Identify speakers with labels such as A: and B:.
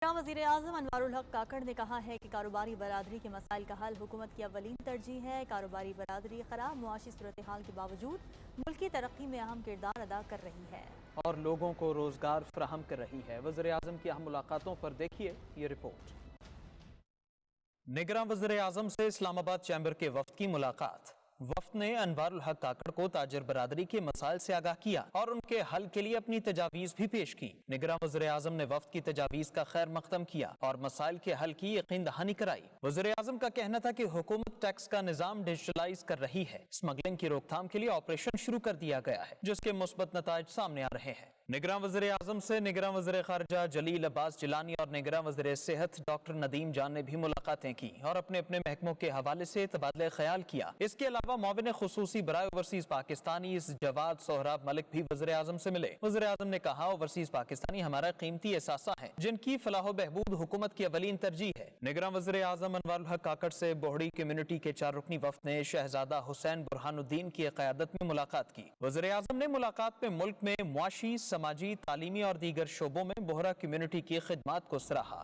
A: وزیر اعظم انوار الحق کاکڑ نے کہا ہے کہ کاروباری برادری کے مسائل کا حل حکومت کی اولین ترجیح ہے۔ کاروباری برادری خراب معاشی صورتحال کے باوجود ملک کی ترقی میں اہم کردار ادا کر رہی ہے
B: اور لوگوں کو روزگار فراہم کر رہی ہے۔ وزیر اعظم کی اہم ملاقاتوں پر دیکھیے یہ رپورٹ۔ نگراں وزیر اعظم سے اسلام آباد چیمبر کے وفد کی ملاقات۔ وفد نے انوار الحق کاکڑ کو تاجر برادری کے مسائل سے آگاہ کیا اور ان کے حل کے لیے اپنی تجاویز بھی پیش کی۔ نگراں وزیر اعظم نے وفد کی تجاویز کا خیر مقدم کیا اور مسائل کے حل کی یقین دہانی کرائی۔ وزیر اعظم کا کہنا تھا کہ حکومت ٹیکس کا نظام ڈیجیٹلائز کر رہی ہے۔ اسمگلنگ کی روک تھام کے لیے آپریشن شروع کر دیا گیا ہے جس کے مثبت نتائج سامنے آ رہے ہیں۔ نگراں وزیر اعظم سے نگراں وزیر خارجہ جلیل عباس جیلانی اور نگراں وزیر صحت ڈاکٹر ندیم جان نے بھی ملاقاتیں کی اور اپنے اپنے محکموں کے حوالے سے تبادلہ خیال کیا۔ اس کے علاوہ معاون خصوصی برائے اوورسیز پاکستانی جواد سہراب ملک بھی وزیر اعظم سے ملے۔ وزیر اعظم نے کہا اوورسیز پاکستانی ہمارا قیمتی اثاثہ ہیں جن کی فلاح و بہبود حکومت کی اولین ترجیح ہے۔ نگراں وزیر اعظم انوار الحق کاکڑ سے بوہڑی کمیونٹی کے 4 رکنی وفد نے شہزادہ حسین برہان الدین کی قیادت میں ملاقات کی۔ وزیر اعظم نے ملاقات میں ملک میں معاشی، سماجی، تعلیمی اور دیگر شعبوں میں بوہرا کمیونٹی کی خدمات کو سراہا۔